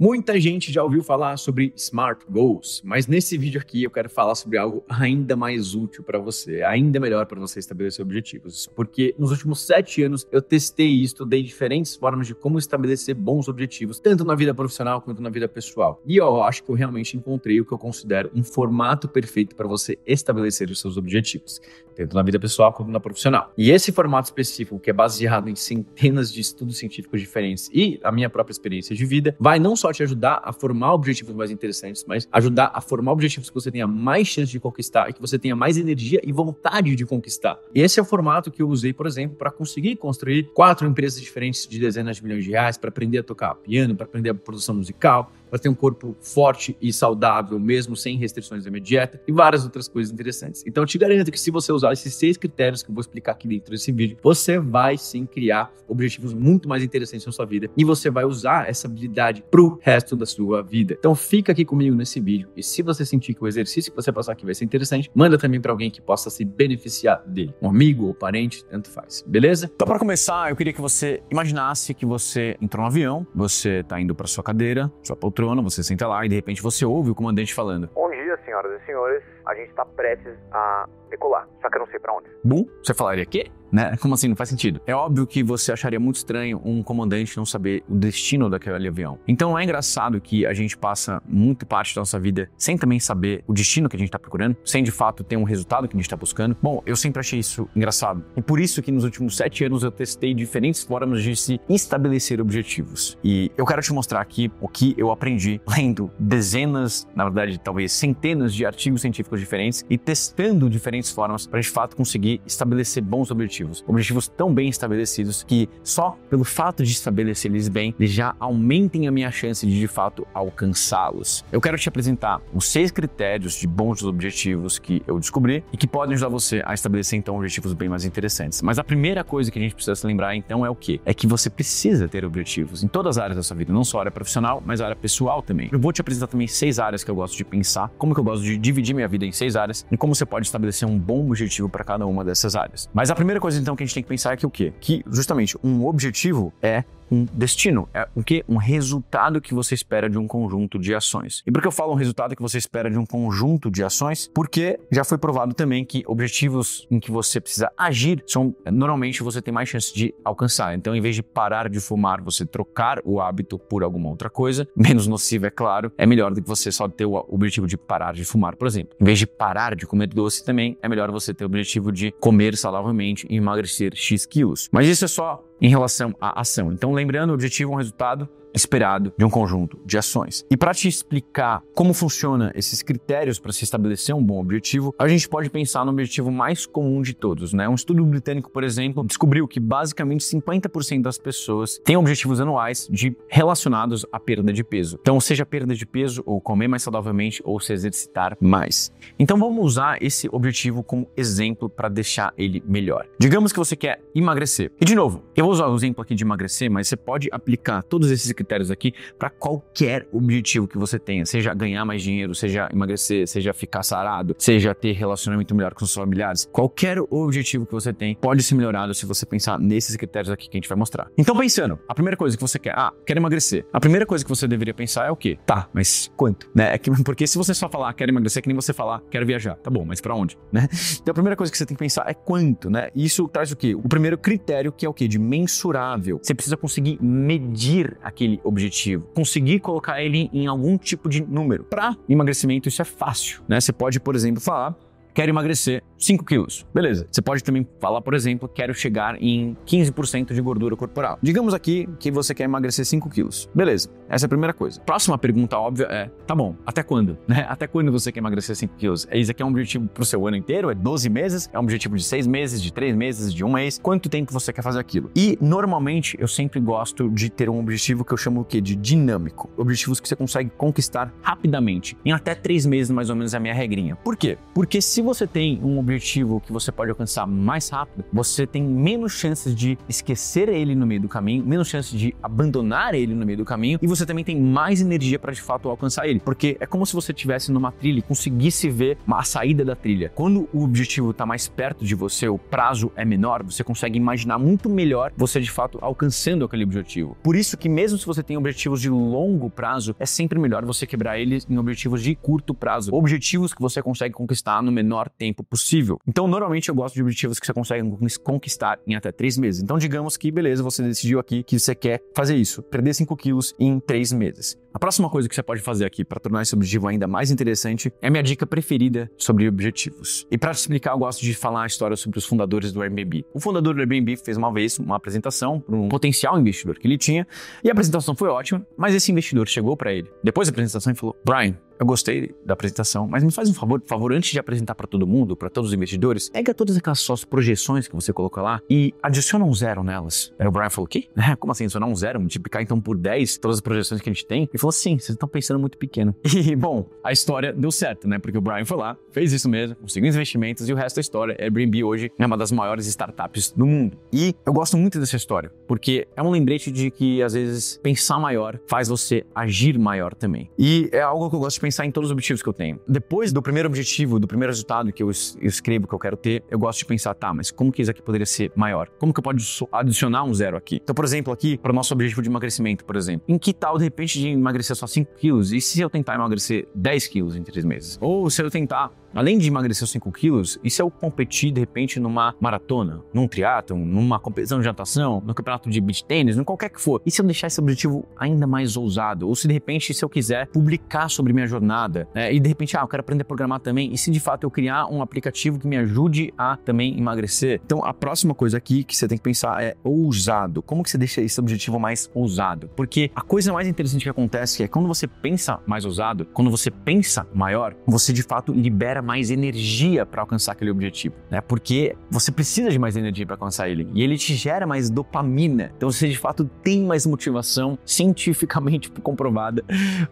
Muita gente já ouviu falar sobre Smart Goals, mas nesse vídeo aqui eu quero falar sobre algo ainda mais útil para você, ainda melhor para você estabelecer objetivos, porque nos últimos 7 anos eu testei e estudei diferentes formas de como estabelecer bons objetivos, tanto na vida profissional quanto na vida pessoal. E eu acho que eu realmente encontrei o que eu considero um formato perfeito para você estabelecer os seus objetivos, tanto na vida pessoal quanto na profissional. E esse formato específico, que é baseado em centenas de estudos científicos diferentes e a minha própria experiência de vida, vai não só te ajudar a formar objetivos mais interessantes, mas ajudar a formar objetivos que você tenha mais chance de conquistar e que você tenha mais energia e vontade de conquistar. E esse é o formato que eu usei, por exemplo, para conseguir construir 4 empresas diferentes de dezenas de milhões de reais, para aprender a tocar piano, para aprender a produção musical, para ter um corpo forte e saudável, mesmo sem restrições da minha dieta e várias outras coisas interessantes. Então eu te garanto que se você usar esses 6 critérios que eu vou explicar aqui dentro desse vídeo, você vai sim criar objetivos muito mais interessantes na sua vida e você vai usar essa habilidade pro resto da sua vida. Então fica aqui comigo nesse vídeo e se você sentir que o exercício que você passar aqui vai ser interessante, manda também para alguém que possa se beneficiar dele. Um amigo ou parente, tanto faz. Beleza? Então, para começar, eu queria que você imaginasse que você entrou no avião, você tá indo para sua cadeira, sua poltrona, você senta lá e de repente você ouve o comandante falando: Bom dia, senhoras e senhores. A gente tá prestes a decolar, só que eu não sei pra onde. Bum? Você falaria quê? Né? Como assim? Não faz sentido. É óbvio que você acharia muito estranho um comandante não saber o destino daquele avião. Então é engraçado que a gente passa muito parte da nossa vida sem também saber o destino que a gente tá procurando, sem de fato ter um resultado que a gente tá buscando. Bom, eu sempre achei isso engraçado. E por isso que nos últimos 7 anos eu testei diferentes formas de se estabelecer objetivos. E eu quero te mostrar aqui o que eu aprendi lendo dezenas, na verdade talvez centenas de artigos científicos diferentes e testando diferentes formas para de fato conseguir estabelecer bons objetivos. Objetivos tão bem estabelecidos que só pelo fato de estabelecer eles bem, eles já aumentem a minha chance de fato alcançá-los. Eu quero te apresentar os 6 critérios de bons objetivos que eu descobri e que podem ajudar você a estabelecer então objetivos bem mais interessantes. Mas a primeira coisa que a gente precisa se lembrar então é o quê? É que você precisa ter objetivos em todas as áreas da sua vida, não só a área profissional, mas a área pessoal também. Eu vou te apresentar também 6 áreas que eu gosto de pensar, como que eu gosto de dividir minha vida em 6 áreas e como você pode estabelecer um bom objetivo para cada uma dessas áreas. Mas a primeira coisa então que a gente tem que pensar é que o quê? Que justamente um objetivo é um destino, é o quê? Um resultado que você espera de um conjunto de ações. E por que eu falo um resultado que você espera de um conjunto de ações? Porque já foi provado também que objetivos em que você precisa agir são, normalmente você tem mais chance de alcançar. Então, em vez de parar de fumar, você trocar o hábito por alguma outra coisa, menos nociva, é claro, é melhor do que você só ter o objetivo de parar de fumar, por exemplo. Em vez de parar de comer doce também, é melhor você ter o objetivo de comer saudavelmente e emagrecer X quilos. Mas isso é só em relação à ação. Então, lembrando, o objetivo é um resultado esperado de um conjunto de ações. E para te explicar como funciona esses critérios para se estabelecer um bom objetivo, a gente pode pensar no objetivo mais comum de todos, né? Um estudo britânico, por exemplo, descobriu que basicamente 50% das pessoas têm objetivos anuais relacionados à perda de peso. Então, seja perda de peso, ou comer mais saudavelmente, ou se exercitar mais. Então, vamos usar esse objetivo como exemplo para deixar ele melhor. Digamos que você quer emagrecer. E, de novo, eu vou usar o exemplo aqui de emagrecer, mas você pode aplicar todos esses critérios aqui para qualquer objetivo que você tenha, seja ganhar mais dinheiro, seja emagrecer, seja ficar sarado, seja ter relacionamento melhor com seus familiares. Qualquer objetivo que você tem pode ser melhorado se você pensar nesses critérios aqui que a gente vai mostrar. Então, pensando, a primeira coisa que você quer, quero emagrecer. A primeira coisa que você deveria pensar é o quê? Tá, mas quanto? Né? Porque se você só falar quero emagrecer, é que nem você falar quero viajar. Tá bom, mas para onde? Né? Então, a primeira coisa que você tem que pensar é quanto, né? E isso traz o quê? O primeiro critério, que é o quê? De mensurável. Você precisa conseguir medir aquele objetivo, conseguir colocar ele em algum tipo de número. Para emagrecimento isso é fácil, né? Você pode, por exemplo, falar quero emagrecer 5 quilos. Beleza. Você pode também falar, por exemplo, quero chegar em 15% de gordura corporal. Digamos aqui que você quer emagrecer 5 quilos. Beleza. Essa é a primeira coisa. Próxima pergunta óbvia é, tá bom, até quando? Né? Até quando você quer emagrecer 5 quilos? Isso aqui é um objetivo pro seu ano inteiro? É 12 meses? É um objetivo de 6 meses, de 3 meses, de 1 mês? Quanto tempo você quer fazer aquilo? E, normalmente, eu sempre gosto de ter um objetivo que eu chamo o quê? De dinâmico. Objetivos que você consegue conquistar rapidamente. Em até 3 meses, mais ou menos, é a minha regrinha. Por quê? Porque se você tem um objetivo que você pode alcançar mais rápido, você tem menos chances de esquecer ele no meio do caminho, menos chances de abandonar ele no meio do caminho, e você também tem mais energia para de fato alcançar ele, porque é como se você estivesse numa trilha e conseguisse ver a saída da trilha. Quando o objetivo está mais perto de você, o prazo é menor, você consegue imaginar muito melhor você de fato alcançando aquele objetivo. Por isso que mesmo se você tem objetivos de longo prazo, é sempre melhor você quebrar eles em objetivos de curto prazo, objetivos que você consegue conquistar no menor tempo possível. Então, normalmente eu gosto de objetivos que você consegue conquistar em até 3 meses. Então, digamos que, beleza, você decidiu aqui que você quer fazer isso, perder 5 quilos em 3 meses. A próxima coisa que você pode fazer aqui para tornar esse objetivo ainda mais interessante é a minha dica preferida sobre objetivos. E para te explicar, eu gosto de falar a história sobre os fundadores do Airbnb. O fundador do Airbnb fez uma vez uma apresentação para um potencial investidor que ele tinha, e a apresentação foi ótima, mas esse investidor chegou para ele depois da apresentação e falou: Brian, eu gostei da apresentação, mas me faz um favor, por favor, antes de apresentar para todo mundo, para todos os investidores, pega todas aquelas suas projeções que você colocou lá e adiciona um 0 nelas. Aí o Brian falou: o quê? Como assim adicionar um 0? Multiplicar então por 10 todas as projeções que a gente tem? Ele falou: sim, vocês estão pensando muito pequeno. E, bom, a história deu certo, né? Porque o Brian foi lá, fez isso mesmo, conseguiu investimentos, e o resto da história. A Airbnb hoje é uma das maiores startups do mundo. E eu gosto muito dessa história, porque é um lembrete de que, às vezes, pensar maior faz você agir maior também. E é algo que eu gosto de pensar em todos os objetivos que eu tenho. Depois do primeiro objetivo, do primeiro resultado que eu escrevo que eu quero ter, eu gosto de pensar, tá, mas como que isso aqui poderia ser maior? Como que eu posso adicionar um 0 aqui? Então, por exemplo, aqui, para o nosso objetivo de emagrecimento, por exemplo, em que tal, de repente, de emagrecer só 5 quilos? E se eu tentar emagrecer 10 quilos em 3 meses? Ou se eu tentar, além de emagrecer os 5 quilos, e se eu competir, de repente, numa maratona, num triatlon, numa competição de natação, no campeonato de beach tênis, no qualquer que for? E se eu deixar esse objetivo ainda mais ousado? Ou se, de repente, se eu quiser publicar sobre minha jornada, e de repente, eu quero aprender a programar também, e se de fato eu criar um aplicativo que me ajude a também emagrecer? Então, a próxima coisa aqui que você tem que pensar é ousado. Como que você deixa esse objetivo mais ousado? Porque a coisa mais interessante que acontece é quando você pensa mais ousado, quando você pensa maior, você de fato libera mais energia para alcançar aquele objetivo, né? Porque você precisa de mais energia para alcançar ele, e ele te gera mais dopamina. Então você de fato tem mais motivação cientificamente comprovada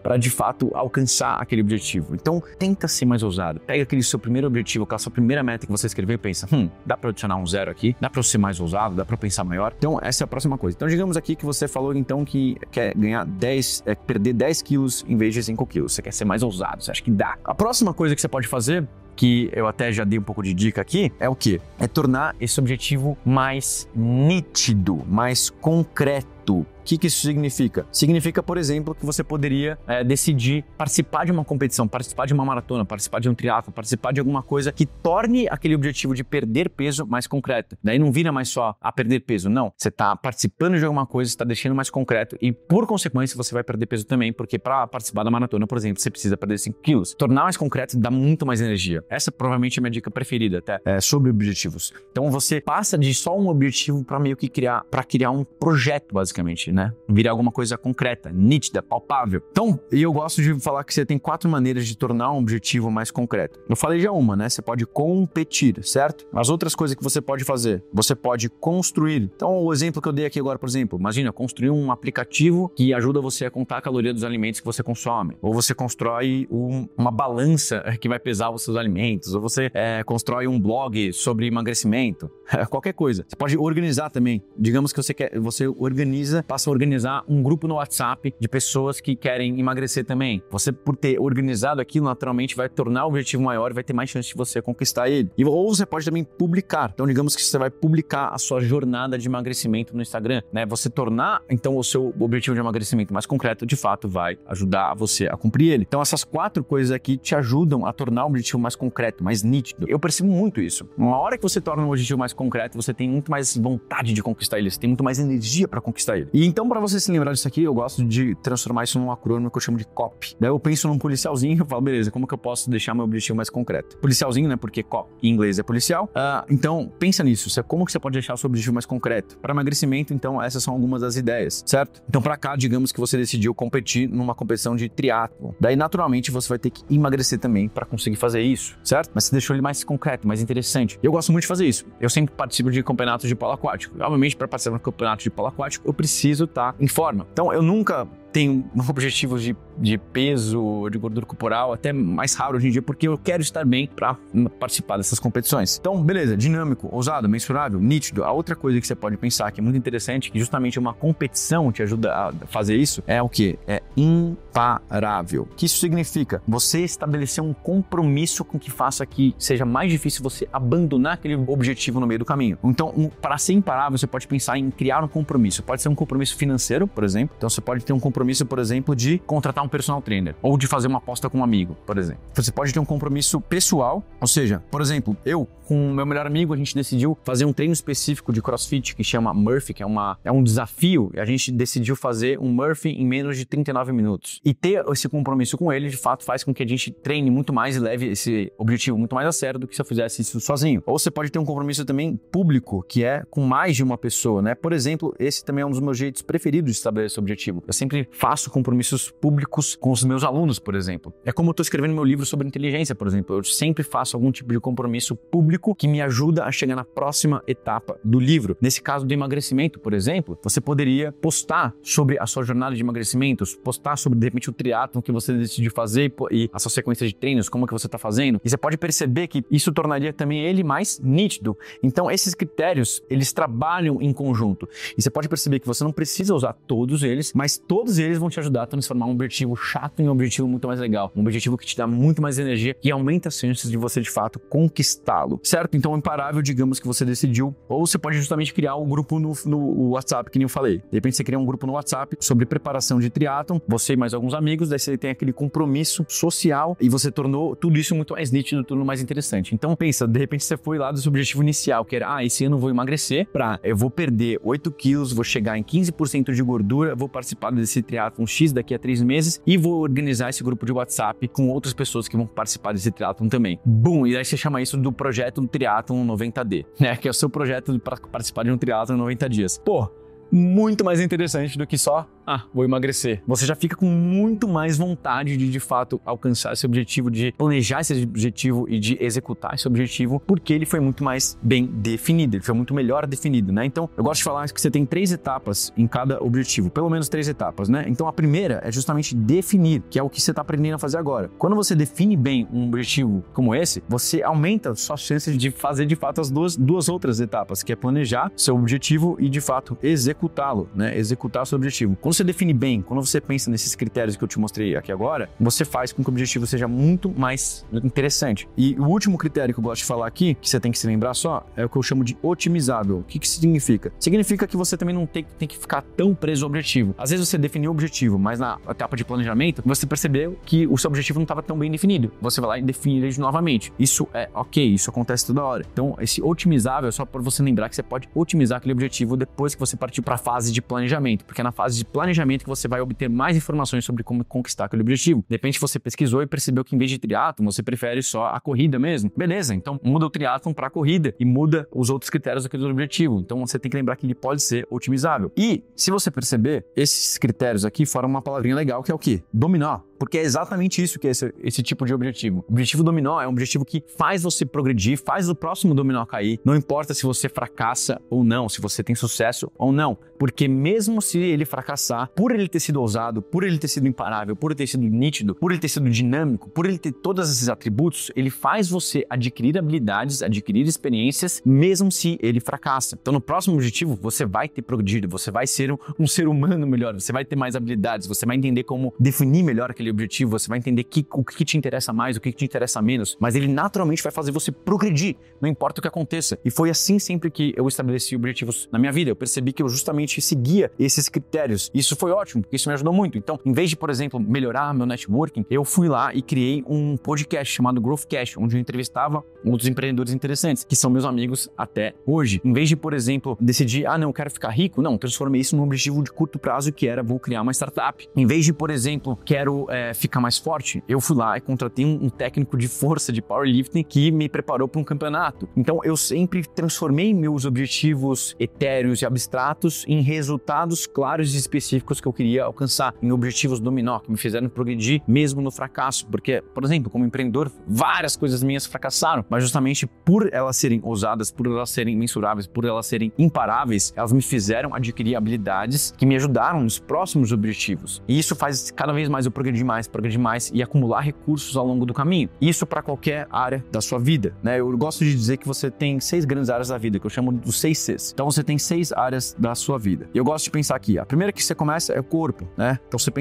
para de fato alcançar aquele objetivo. Então tenta ser mais ousado. Pega aquele seu primeiro objetivo, aquela sua primeira meta que você escreveu e pensa: dá para adicionar um 0 aqui? Dá para eu ser mais ousado? Dá para pensar maior? Então essa é a próxima coisa. Então digamos aqui que você falou então que quer ganhar perder 10 quilos em vez de 5 quilos. Você quer ser mais ousado, você acha que dá. A próxima coisa que você pode fazer, que eu até já dei um pouco de dica aqui, é o quê? É tornar esse objetivo mais nítido, mais concreto. O que isso significa? Significa, por exemplo, que você poderia decidir participar de uma competição, participar de uma maratona, participar de um triatlo, participar de alguma coisa que torne aquele objetivo de perder peso mais concreto. Daí não vira mais só a perder peso, não. Você está participando de alguma coisa, está deixando mais concreto e, por consequência, você vai perder peso também, porque para participar da maratona, por exemplo, você precisa perder 5 quilos. Tornar mais concreto dá muito mais energia. Essa provavelmente é a minha dica preferida até, sobre objetivos. Então você passa de só um objetivo para meio que criar um projeto, basicamente, né? Virar alguma coisa concreta, nítida, palpável. Então, eu gosto de falar que você tem 4 maneiras de tornar um objetivo mais concreto. Eu falei já uma, né? Você pode competir, certo? As outras coisas que você pode fazer, você pode construir. Então, o exemplo que eu dei aqui agora, por exemplo, imagina, construir um aplicativo que ajuda você a contar a caloria dos alimentos que você consome. Ou você constrói uma balança que vai pesar os seus alimentos. Ou você constrói um blog sobre emagrecimento. Qualquer coisa. Você pode organizar também. Digamos que você organiza, passa a organizar um grupo no WhatsApp de pessoas que querem emagrecer também. Você, por ter organizado aquilo, naturalmente vai tornar o objetivo maior e vai ter mais chance de você conquistar ele. Ou você pode também publicar. Então, digamos que você vai publicar a sua jornada de emagrecimento no Instagram, né? Você tornar, então, o seu objetivo de emagrecimento mais concreto, de fato, vai ajudar você a cumprir ele. Então, essas 4 coisas aqui te ajudam a tornar o objetivo mais concreto, mais nítido. Eu percebo muito isso. Uma hora que você torna um objetivo mais concreto, você tem muito mais vontade de conquistar ele, você tem muito mais energia para conquistar ele. E então, para você se lembrar disso aqui, eu gosto de transformar isso num acrônimo que eu chamo de COP. Daí eu penso num policialzinho e falo, beleza, como que eu posso deixar meu objetivo mais concreto? Policialzinho, né? Porque COP em inglês é policial. Então, pensa nisso. Como que você pode deixar o seu objetivo mais concreto? Para emagrecimento, então, essas são algumas das ideias, certo? Então, para cá, digamos que você decidiu competir numa competição de triatlo. Daí, naturalmente, você vai ter que emagrecer também para conseguir fazer isso, certo? Mas você deixou ele mais concreto, mais interessante. Eu gosto muito de fazer isso. Eu sempre participo de campeonatos de polo aquático. Obviamente, para participar de campeonato de polo aquático, eu preciso estar em forma. Então, eu nunca tenho objetivos de peso, de gordura corporal, até mais raro hoje em dia, porque eu quero estar bem para participar dessas competições. Então, beleza, dinâmico, ousado, mensurável, nítido. A outra coisa que você pode pensar que é muito interessante, que justamente uma competição te ajuda a fazer isso, é o quê? É imparável. O que isso significa? Você estabelecer um compromisso com que faça que seja mais difícil você abandonar aquele objetivo no meio do caminho. Então, para ser imparável, você pode pensar em criar um compromisso. Pode ser um compromisso financeiro, por exemplo. Então, você pode ter um compromisso, por exemplo, de contratar um personal trainer ou de fazer uma aposta com um amigo, por exemplo. Você pode ter um compromisso pessoal, ou seja, por exemplo, eu com o meu melhor amigo, a gente decidiu fazer um treino específico de CrossFit que chama Murphy, que é um desafio, e a gente decidiu fazer um Murphy em menos de 39 minutos. E ter esse compromisso com ele, de fato, faz com que a gente treine muito mais e leve esse objetivo muito mais a sério do que se eu fizesse isso sozinho. Ou você pode ter um compromisso também público, que é com mais de uma pessoa, né? Por exemplo, esse também é um dos meus jeitos preferidos de estabelecer objetivo. Eu sempre faço compromissos públicos com os meus alunos, por exemplo. É como eu estou escrevendo meu livro sobre inteligência, por exemplo. Eu sempre faço algum tipo de compromisso público que me ajuda a chegar na próxima etapa do livro. Nesse caso do emagrecimento, por exemplo, você poderia postar sobre a sua jornada de emagrecimento, postar sobre, de repente, o triatlon que você decidiu fazer e a sua sequência de treinos, como que você está fazendo. E você pode perceber que isso tornaria também ele mais nítido. Então, esses critérios, eles trabalham em conjunto. E você pode perceber que você não precisa usar todos eles, mas todos eles vão te ajudar a transformar um objetivo chato em um objetivo muito mais legal. Um objetivo que te dá muito mais energia e aumenta as chances de você, de fato, conquistá-lo. Certo? Então, imparável, digamos que você decidiu. Ou você pode justamente criar um grupo no WhatsApp, que nem eu falei. De repente, você cria um grupo no WhatsApp sobre preparação de triatlon, você e mais alguns amigos, daí você tem aquele compromisso social e você tornou tudo isso muito mais nítido, tudo mais interessante. Então, pensa, de repente, você foi lá do seu objetivo inicial, que era, esse ano eu vou emagrecer, eu vou perder 8 quilos, vou chegar em 15% de gordura, vou participar desse triatlon X daqui a 3 meses e vou organizar esse grupo de WhatsApp com outras pessoas que vão participar desse triatlon também. Bum! E daí você chama isso do projeto do triatlon 90D, né? Que é o seu projeto para participar de um triatlon em 90 dias. Pô, muito mais interessante do que só, vou emagrecer. Você já fica com muito mais vontade de fato, alcançar esse objetivo, de planejar esse objetivo e de executar esse objetivo, porque ele foi muito mais bem definido, ele foi muito melhor definido, né? Então, eu gosto de falar que você tem 3 etapas em cada objetivo, pelo menos 3 etapas, né? Então, a primeira é justamente definir, que é o que você está aprendendo a fazer agora. Quando você define bem um objetivo como esse, você aumenta suas chances de fazer, de fato, as duas outras etapas, que é planejar seu objetivo e, de fato, executá-lo, né? Executar seu objetivo. Quando você define bem, quando você pensa nesses critérios que eu te mostrei aqui agora, você faz com que o objetivo seja muito mais interessante. E o último critério que eu gosto de falar aqui, que você tem que se lembrar só, é o que eu chamo de otimizável. O que isso significa? Significa que você também não tem que ficar tão preso ao objetivo. Às vezes você definiu o objetivo, mas na etapa de planejamento, você percebeu que o seu objetivo não estava tão bem definido. Você vai lá e define ele novamente. Isso é ok, isso acontece toda hora. Então, esse otimizável é só para você lembrar que você pode otimizar aquele objetivo depois que você partir para a fase de planejamento, porque é na fase de planejamento que você vai obter mais informações sobre como conquistar aquele objetivo. De repente você pesquisou e percebeu que em vez de triatlon, você prefere só a corrida mesmo. Beleza, então muda o triatlon para a corrida e muda os outros critérios daquele objetivo. Então você tem que lembrar que ele pode ser otimizável. E, se você perceber, esses critérios aqui formam uma palavrinha legal que é o quê? Dominó. Porque é exatamente isso que é esse tipo de objetivo. O objetivo dominó é um objetivo que faz você progredir, faz o próximo dominó cair. Não importa se você fracassa ou não, se você tem sucesso ou não. Porque mesmo se ele fracassar, por ele ter sido ousado, por ele ter sido imparável, por ele ter sido nítido, por ele ter sido dinâmico, por ele ter todos esses atributos, ele faz você adquirir habilidades, adquirir experiências, mesmo se ele fracassa. Então, no próximo objetivo, você vai ter progredido, você vai ser um ser humano melhor, você vai ter mais habilidades, você vai entender como definir melhor aquele objetivo, você vai entender o que te interessa mais, o que te interessa menos, mas ele naturalmente vai fazer você progredir, não importa o que aconteça. E foi assim sempre que eu estabeleci objetivos na minha vida. Eu percebi que eu justamente seguia esses critérios. Isso foi ótimo, porque isso me ajudou muito. Então, em vez de, por exemplo, melhorar meu networking, eu fui lá e criei um podcast chamado Growthcast, onde eu entrevistava outros empreendedores interessantes, que são meus amigos até hoje. Em vez de, por exemplo, decidir, não, eu quero ficar rico, não, transformei isso num objetivo de curto prazo, que era, vou criar uma startup. Em vez de, por exemplo, quero ficar mais forte, eu fui lá e contratei um técnico de força, de powerlifting, que me preparou para um campeonato. Então eu sempre transformei meus objetivos etéreos e abstratos em resultados claros e específicos que eu queria alcançar, em objetivos dominó, que me fizeram progredir mesmo no fracasso. Porque, por exemplo, como empreendedor, várias coisas minhas fracassaram, mas justamente por elas serem ousadas, por elas serem mensuráveis, por elas serem imparáveis, elas me fizeram adquirir habilidades que me ajudaram nos próximos objetivos. E isso faz cada vez mais eu progredir mais e acumular recursos ao longo do caminho. Isso para qualquer área da sua vida, né? Eu gosto de dizer que você tem 6 grandes áreas da vida, que eu chamo dos 6 Cs. Então você tem 6 áreas da sua vida. E eu gosto de pensar aqui, a primeira que você começa é o corpo, né? Então você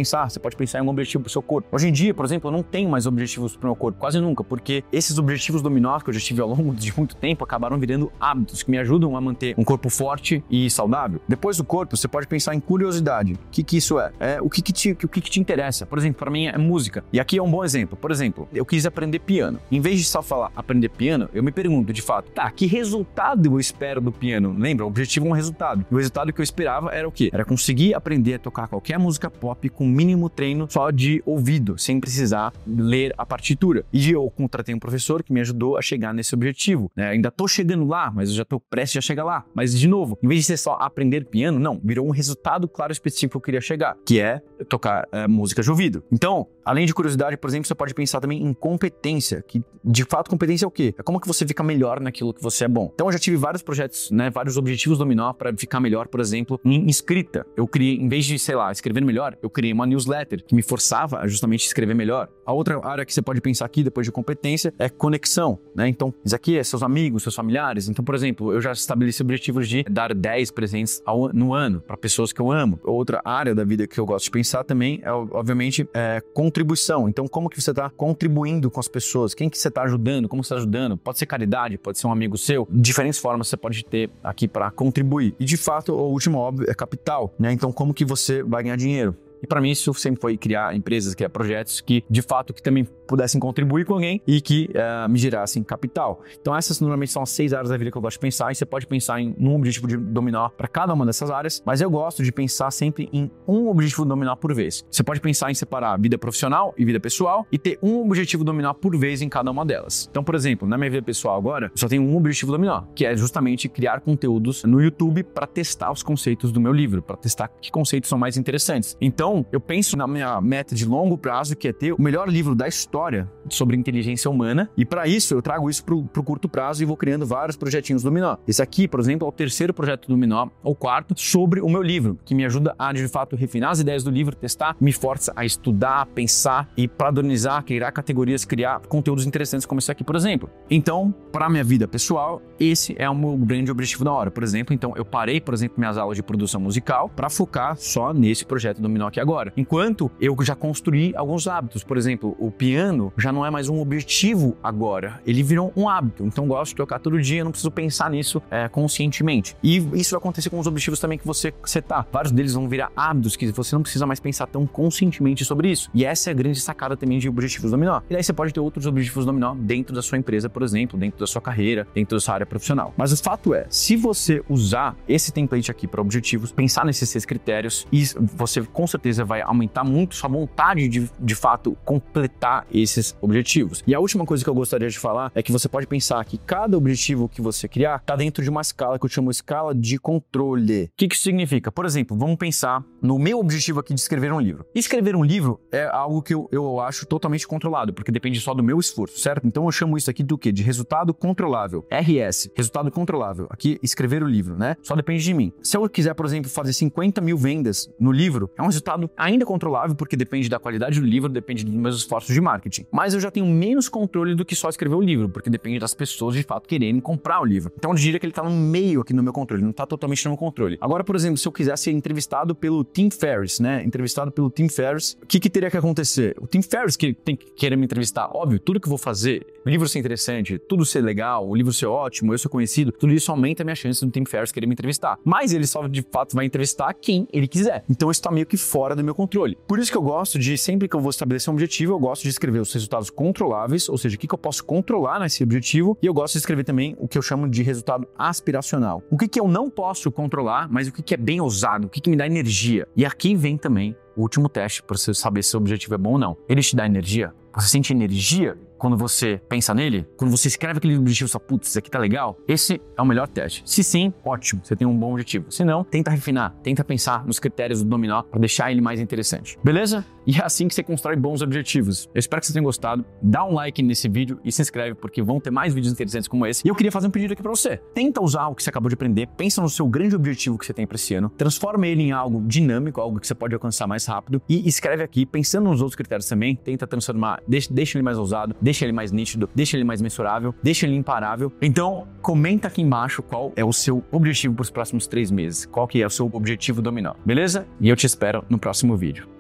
pode pensar em um objetivo pro seu corpo. Hoje em dia, por exemplo, eu não tenho mais objetivos pro meu corpo, quase nunca, porque esses objetivos dominó que eu já tive ao longo de muito tempo acabaram virando hábitos que me ajudam a manter um corpo forte e saudável. Depois do corpo, você pode pensar em curiosidade. O que isso é? O que te interessa? Por exemplo, para mim é música. E aqui é um bom exemplo. Por exemplo, eu quis aprender piano. Em vez de só falar aprender piano, eu me pergunto de fato, que resultado eu espero do piano? Lembra? O objetivo é um resultado. E o resultado que eu esperava era o quê? Era conseguir aprender a tocar qualquer música pop com mínimo treino só de ouvido, sem precisar ler a partitura. E eu contratei um professor que me ajudou a chegar nesse objetivo, né? Ainda tô chegando lá, mas eu já tô prestes a chegar lá. Mas, de novo, em vez de ser só aprender piano, não, virou um resultado claro e específico que eu queria chegar, que é tocar música de ouvido. Então, além de curiosidade, por exemplo, você pode pensar também em competência, que de fato competência é o quê? É como que você fica melhor naquilo que você é bom. Então eu já tive vários projetos, né, vários objetivos dominó para ficar melhor, por exemplo, em escrita. Eu criei, em vez de, escrever melhor, eu criei uma newsletter que me forçava a justamente escrever melhor. A outra área que você pode pensar aqui, depois de competência, é conexão, né? Então, isso aqui é seus amigos, seus familiares. Então, por exemplo, eu já estabeleci objetivos de dar 10 presentes no ano para pessoas que eu amo. Outra área da vida que eu gosto de pensar também é, obviamente, contribuição. Então, como que você está contribuindo com as pessoas? Quem que você está ajudando? Como você está ajudando? Pode ser caridade, pode ser um amigo seu. Diferentes formas você pode ter aqui para contribuir. E, de fato, o último, óbvio, é capital, né? Então, como que você vai ganhar dinheiro? E para mim isso sempre foi criar empresas, criar projetos que de fato que também pudessem contribuir com alguém e que me gerassem capital. Então essas normalmente são as 6 áreas da vida que eu gosto de pensar, e você pode pensar em um objetivo de dominó para cada uma dessas áreas, mas eu gosto de pensar sempre em um objetivo dominó por vez. Você pode pensar em separar vida profissional e vida pessoal e ter um objetivo dominó por vez em cada uma delas. Então, por exemplo, na minha vida pessoal agora, eu só tenho um objetivo dominó, que é justamente criar conteúdos no YouTube para testar os conceitos do meu livro, para testar que conceitos são mais interessantes. Então, eu penso na minha meta de longo prazo, que é ter o melhor livro da história sobre inteligência humana, e para isso eu trago isso pro curto prazo e vou criando vários projetinhos dominó. Esse aqui, por exemplo, é o 3º projeto dominó, ou 4º, sobre o meu livro, que me ajuda a, de fato, refinar as ideias do livro, testar, me força a estudar, pensar e padronizar, criar categorias, criar conteúdos interessantes como esse aqui, por exemplo. Então, para minha vida pessoal, esse é o meu grande objetivo da hora. Por exemplo, então eu parei, por exemplo, minhas aulas de produção musical para focar só nesse projeto dominó aqui agora. Enquanto eu já construí alguns hábitos. Por exemplo, o piano já não é mais um objetivo agora, ele virou um hábito. Então eu gosto de tocar todo dia, eu não preciso pensar nisso conscientemente. E isso vai acontecer com os objetivos também que você setar. Vários deles vão virar hábitos que você não precisa mais pensar tão conscientemente sobre isso. E essa é a grande sacada também de objetivos dominó. E daí você pode ter outros objetivos dominó dentro da sua empresa, por exemplo, dentro da sua carreira, dentro da sua área profissional. Mas o fato é, se você usar esse template aqui para objetivos, pensar nesses 6 critérios, e você com certeza vai aumentar muito sua vontade de fato completar esses objetivos. E a última coisa que eu gostaria de falar é que você pode pensar que cada objetivo que você criar está dentro de uma escala que eu chamo escala de controle. O que isso significa? Por exemplo, vamos pensar no meu objetivo aqui de escrever um livro. Escrever um livro é algo que eu acho totalmente controlado, porque depende só do meu esforço, certo? Então eu chamo isso aqui do quê? De resultado controlável. RS, resultado controlável. Aqui, escrever o livro, né? Só depende de mim. Se eu quiser, por exemplo, fazer 50 mil vendas no livro, é um resultado ainda controlável, porque depende da qualidade do livro, depende dos meus esforços de marketing. Mas eu já tenho menos controle do que só escrever o livro, porque depende das pessoas de fato quererem comprar o livro. Então eu diria que ele tá no meio aqui no meu controle, não tá totalmente no meu controle. Agora, por exemplo, se eu quiser ser entrevistado pelo Tim Ferriss, né? Entrevistado pelo Tim Ferriss, o que teria que acontecer? O Tim Ferriss que tem que querer me entrevistar, óbvio, tudo que eu vou fazer, o livro ser interessante, tudo ser legal, o livro ser ótimo, eu ser conhecido, tudo isso aumenta a minha chance do Tim Ferriss querer me entrevistar. Mas ele só de fato vai entrevistar quem ele quiser. Então isso tá meio que fora do meu controle. Por isso que eu gosto de, sempre que eu vou estabelecer um objetivo, eu gosto de escrever os resultados controláveis, ou seja, o que eu posso controlar nesse objetivo, e eu gosto de escrever também o que eu chamo de resultado aspiracional. O que eu não posso controlar, mas o que é bem ousado, o que me dá energia. E aqui vem também o último teste para você saber se o objetivo é bom ou não. Ele te dá energia? Você sente energia quando você pensa nele? Quando você escreve aquele objetivo e fala, putz, isso aqui tá legal? Esse é o melhor teste. Se sim, ótimo, você tem um bom objetivo. Se não, tenta refinar, tenta pensar nos critérios do dominó para deixar ele mais interessante. Beleza? E é assim que você constrói bons objetivos. Eu espero que vocês tenham gostado. Dá um like nesse vídeo e se inscreve, porque vão ter mais vídeos interessantes como esse. E eu queria fazer um pedido aqui para você. Tenta usar o que você acabou de aprender, pensa no seu grande objetivo que você tem para esse ano, transforma ele em algo dinâmico, algo que você pode alcançar mais rápido e escreve aqui, pensando nos outros critérios também, tenta transformar, deixa ele mais ousado, deixa ele mais nítido, deixa ele mais mensurável, deixa ele imparável. Então, comenta aqui embaixo qual é o seu objetivo para os próximos 3 meses, qual que é o seu objetivo dominó, beleza? E eu te espero no próximo vídeo.